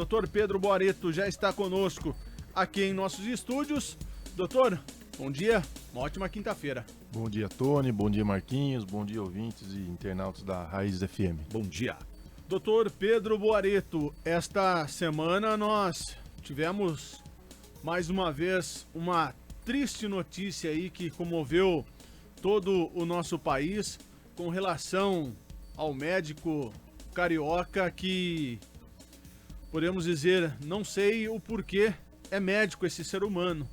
Dr. Pedro Boareto já está conosco aqui em nossos estúdios. Doutor, bom dia, uma ótima quinta-feira. Bom dia, Tony, bom dia, Marquinhos, bom dia, ouvintes e internautas da Raiz FM. Bom dia. Doutor Pedro Boareto, esta semana nós tivemos mais uma vez uma triste notícia aí que comoveu todo o nosso país com relação ao médico carioca que, podemos dizer, não sei o porquê, é médico esse ser humano.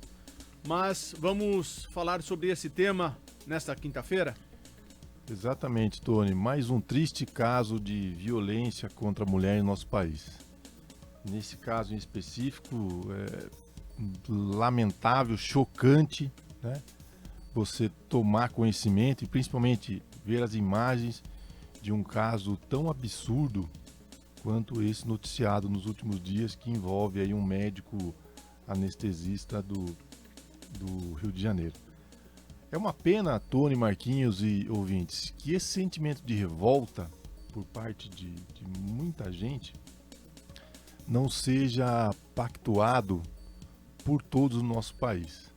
Mas vamos falar sobre esse tema nesta quinta-feira? Exatamente, Tony. Mais um triste caso de violência contra a mulher em nosso país. Nesse caso em específico, é lamentável, chocante, né? Você tomar conhecimento e principalmente ver as imagens de um caso tão absurdo quanto esse noticiado nos últimos dias, que envolve aí um médico anestesista do Rio de Janeiro. É uma pena, Tony, Marquinhos e ouvintes, que esse sentimento de revolta por parte de muita gente não seja pactuado por todos no nosso país.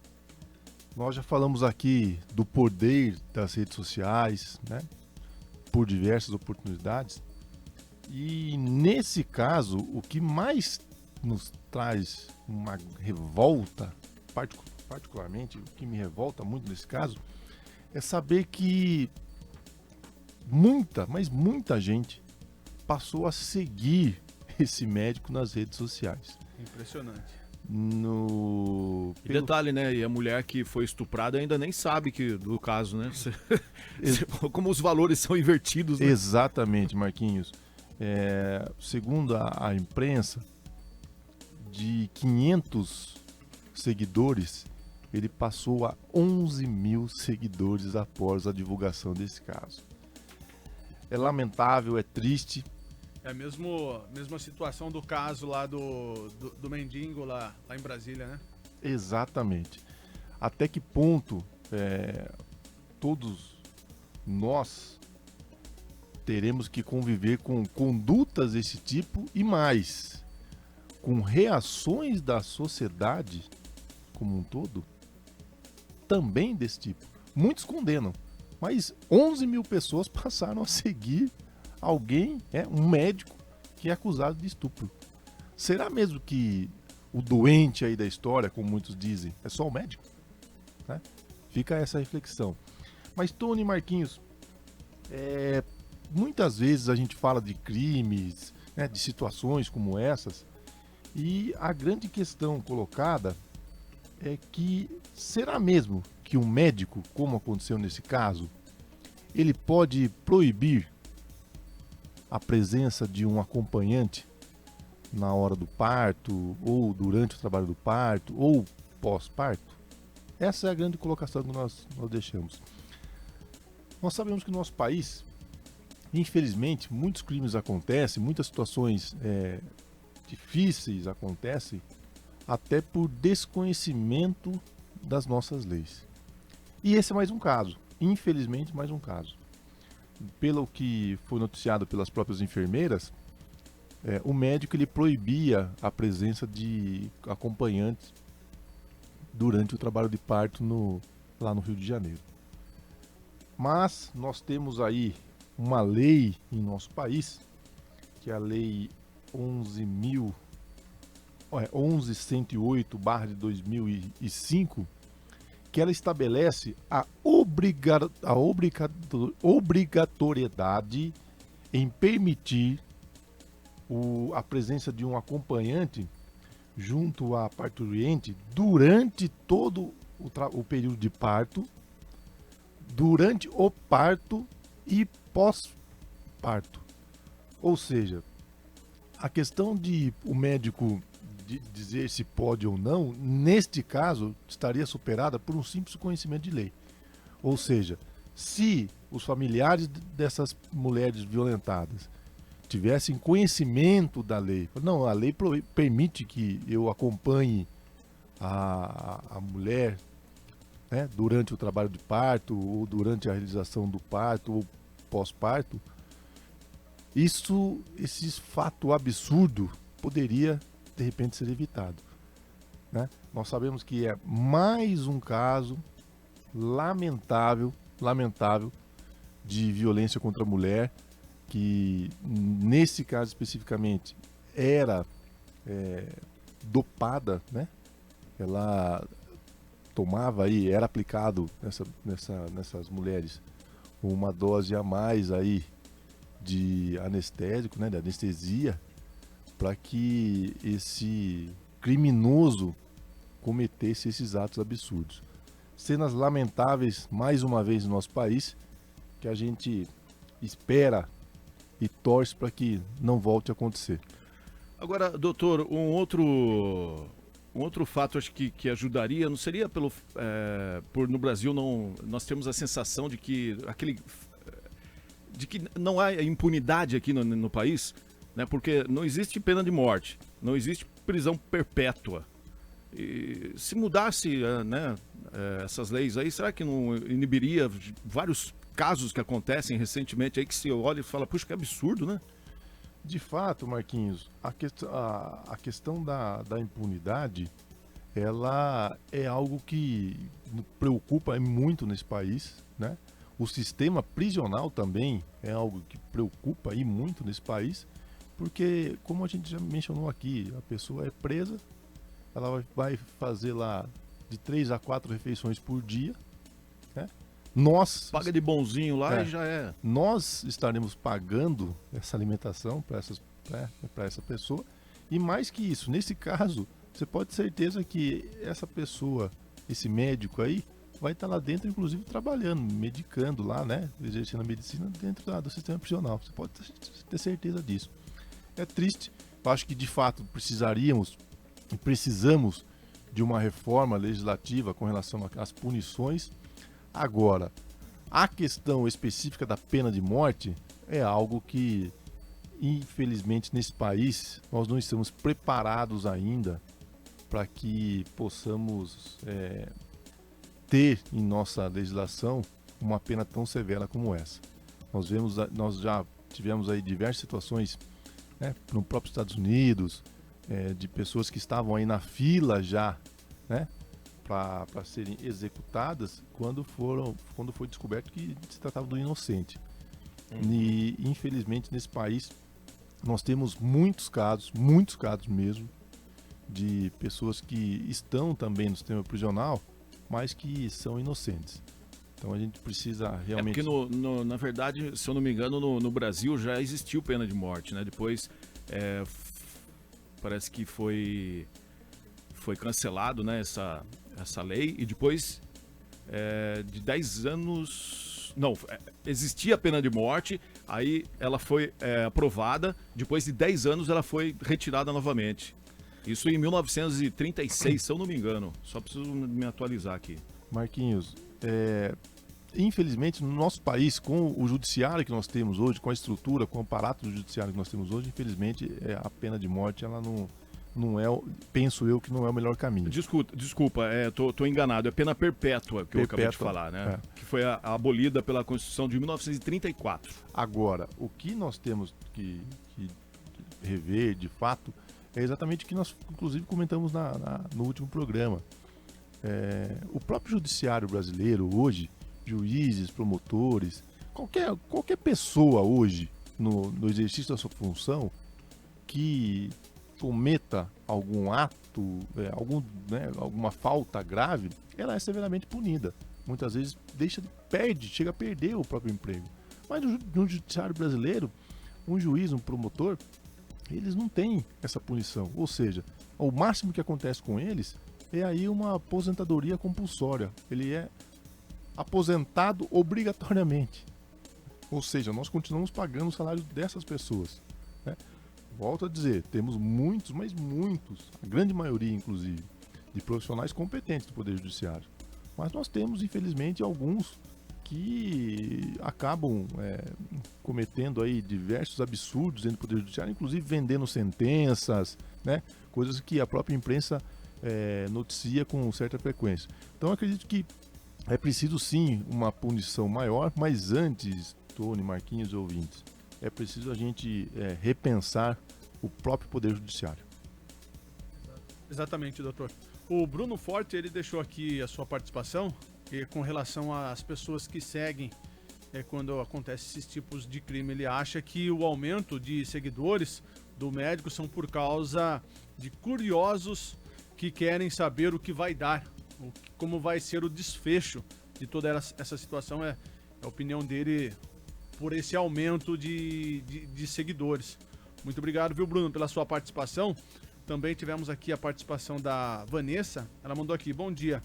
Nós já falamos aqui do poder das redes sociais, né, por diversas oportunidades, e nesse caso o que mais nos traz uma revolta, particularmente, o que me revolta muito nesse caso, é saber que muita gente passou a seguir esse médico nas redes sociais. Impressionante. E detalhe, né? E a mulher que foi estuprada ainda nem sabe do caso, né? Como os valores são invertidos, né? Exatamente, Marquinhos. Segundo a imprensa, de 500 seguidores, ele passou a 11 mil seguidores após a divulgação desse caso. É lamentável, é triste. É a mesma situação do caso lá do mendigo lá em Brasília, né? Exatamente. Até que ponto todos nós teremos que conviver com condutas desse tipo e mais, com reações da sociedade como um todo, também desse tipo. Muitos condenam, mas 11 mil pessoas passaram a seguir alguém, um médico, que é acusado de estupro. Será mesmo que o doente aí da história, como muitos dizem, é só o médico? Né? Fica essa reflexão. Mas, Tony, Marquinhos, muitas vezes a gente fala de crimes, né, de situações como essas, e a grande questão colocada é que será mesmo que um médico, como aconteceu nesse caso, ele pode proibir a presença de um acompanhante na hora do parto, ou durante o trabalho do parto, ou pós-parto? Essa é a grande colocação que nós deixamos. Nós sabemos que no nosso país, infelizmente, muitos crimes acontecem, muitas situações difíceis acontecem, até por desconhecimento das nossas leis. E esse é mais um caso, infelizmente mais um caso. Pelo que foi noticiado pelas próprias enfermeiras, o médico ele proibia a presença de acompanhantes durante o trabalho de parto lá no Rio de Janeiro. Mas nós temos aí uma lei em nosso país, que é a Lei 11.108 de 2005, que ela estabelece a obrigatoriedade em permitir a presença de um acompanhante junto à parturiente durante todo o período de parto, durante o parto e pós-parto. Ou seja, a questão de o médico de dizer se pode ou não, neste caso, estaria superada por um simples conhecimento de lei. Ou seja, se os familiares dessas mulheres violentadas tivessem conhecimento da lei, não, a lei permite que eu acompanhe a mulher, né, durante o trabalho de parto, ou durante a realização do parto, ou pós-parto, esse fato absurdo poderia, de repente, ser evitado, né? Nós sabemos que é mais um caso lamentável de violência contra a mulher, que nesse caso especificamente era dopada, né? Ela tomava aí, era aplicado nessas mulheres uma dose a mais aí de anestésico, né? De anestesia, para que esse criminoso cometesse esses atos absurdos. Cenas lamentáveis, mais uma vez, no nosso país, que a gente espera e torce para que não volte a acontecer. Agora, doutor, um outro fato acho que ajudaria, não seria por no Brasil nós temos a sensação de que não há impunidade aqui no país, né? Porque não existe pena de morte, não existe prisão perpétua. E se mudasse, né, essas leis aí, será que não inibiria vários casos que acontecem recentemente aí que se olha e fala, puxa, que absurdo, né? De fato, Marquinhos, a questão da impunidade, ela é algo que preocupa muito nesse país, né? O sistema prisional também é algo que preocupa muito nesse país, porque, como a gente já mencionou aqui, a pessoa é presa, ela vai fazer lá de 3 a 4 refeições por dia, né? Paga de bonzinho lá e já é. Nós estaremos pagando essa alimentação para essa pessoa. E mais que isso, nesse caso, você pode ter certeza que essa pessoa, esse médico aí, vai estar lá dentro, inclusive trabalhando, medicando lá, né? Exercendo a medicina dentro do sistema prisional. Você pode ter certeza disso. É triste. Eu acho que de fato precisamos de uma reforma legislativa com relação às punições. Agora, a questão específica da pena de morte é algo que, infelizmente, nesse país, nós não estamos preparados ainda para que possamos ter em nossa legislação uma pena tão severa como essa. Nós já tivemos aí diversas situações, né, no próprio Estados Unidos, de pessoas que estavam aí na fila já, né, para serem executadas quando foi descoberto que se tratava do inocente. E infelizmente nesse país nós temos muitos casos mesmo, de pessoas que estão também no sistema prisional, mas que são inocentes. Então a gente precisa realmente... porque na verdade, se eu não me engano, no Brasil já existiu pena de morte, né? Depois parece que foi cancelado, né, essa lei, e depois de 10 anos... Não, existia a pena de morte, aí ela foi aprovada, depois de 10 anos ela foi retirada novamente. Isso em 1936, se eu não me engano. Só preciso me atualizar aqui. Marquinhos, infelizmente no nosso país, com o judiciário que nós temos hoje, com a estrutura, com o aparato do judiciário que nós temos hoje, infelizmente a pena de morte ela não é, penso eu, que não é o melhor caminho. Desculpa, tô enganado, é pena perpétua que eu acabei de falar, né? Que foi abolida pela Constituição de 1934. Agora, o que nós temos que rever, de fato, é exatamente o que nós, inclusive, comentamos no último programa. O próprio judiciário brasileiro hoje, juízes, promotores, qualquer pessoa hoje, no exercício da sua função, que cometa algum ato, alguma falta grave, ela é severamente punida. Muitas vezes chega a perder o próprio emprego. Mas no judiciário brasileiro, um juiz, um promotor, eles não têm essa punição. Ou seja, o máximo que acontece com eles é aí uma aposentadoria compulsória. Ele é aposentado obrigatoriamente. Ou seja, nós continuamos pagando o salário dessas pessoas, né? Volto a dizer, temos muitos, mas muitos, a grande maioria inclusive, de profissionais competentes do Poder Judiciário. Mas nós temos, infelizmente, alguns que acabam cometendo aí diversos absurdos dentro do Poder Judiciário, inclusive vendendo sentenças, né? Coisas que a própria imprensa noticia com certa frequência. Então eu acredito que é preciso sim uma punição maior, mas antes, Tony, Marquinhos e ouvintes, é preciso a gente repensar o próprio Poder Judiciário. Exatamente, doutor. O Bruno Forte, ele deixou aqui a sua participação com relação às pessoas que seguem quando acontece esses tipos de crime. Ele acha que o aumento de seguidores do médico são por causa de curiosos que querem saber o que vai dar, como vai ser o desfecho de toda essa situação. É a opinião dele por esse aumento de seguidores. Muito obrigado, viu, Bruno, pela sua participação. Também tivemos aqui a participação da Vanessa. Ela mandou aqui: bom dia.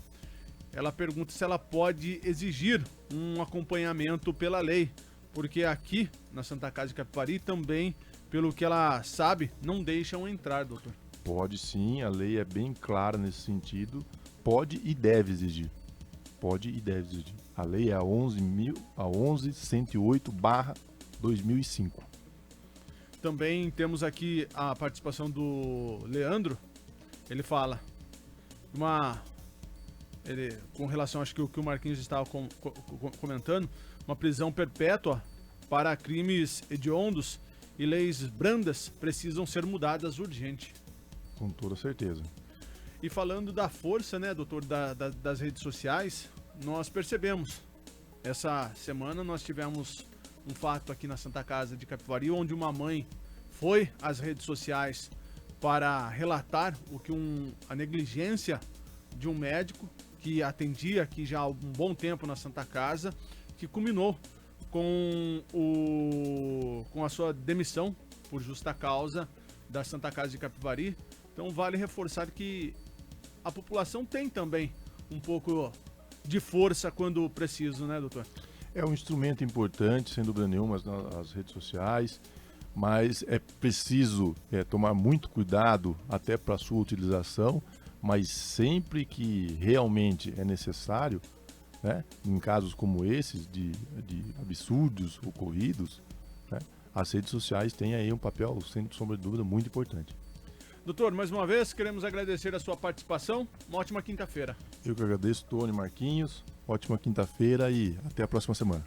Ela pergunta se ela pode exigir um acompanhamento pela lei, porque aqui na Santa Casa de Capivari também, pelo que ela sabe, não deixam entrar, doutor. Pode sim, a lei é bem clara nesse sentido. Pode e deve exigir. Pode e deve exigir. A lei é a 11.108/2005. Também temos aqui a participação do Leandro. Ele fala com relação, acho que o que o Marquinhos estava comentando, uma prisão perpétua para crimes hediondos e leis brandas precisam ser mudadas urgente. Com toda certeza. E falando da força, né, doutor, das redes sociais, nós percebemos. Essa semana nós tivemos um fato aqui na Santa Casa de Capivari, onde uma mãe foi às redes sociais para relatar a negligência de um médico que atendia aqui já há um bom tempo na Santa Casa, que culminou com a sua demissão por justa causa da Santa Casa de Capivari. Então vale reforçar que a população tem também um pouco de força quando preciso, né, doutor? É um instrumento importante, sem dúvida nenhuma, as redes sociais, mas é preciso tomar muito cuidado até para a sua utilização, mas sempre que realmente é necessário, né, em casos como esses, de absurdos ocorridos, né, as redes sociais têm aí um papel, sem sombra de dúvida, muito importante. Doutor, mais uma vez, queremos agradecer a sua participação. Uma ótima quinta-feira. Eu que agradeço, Tony, Marquinhos. Ótima quinta-feira e até a próxima semana.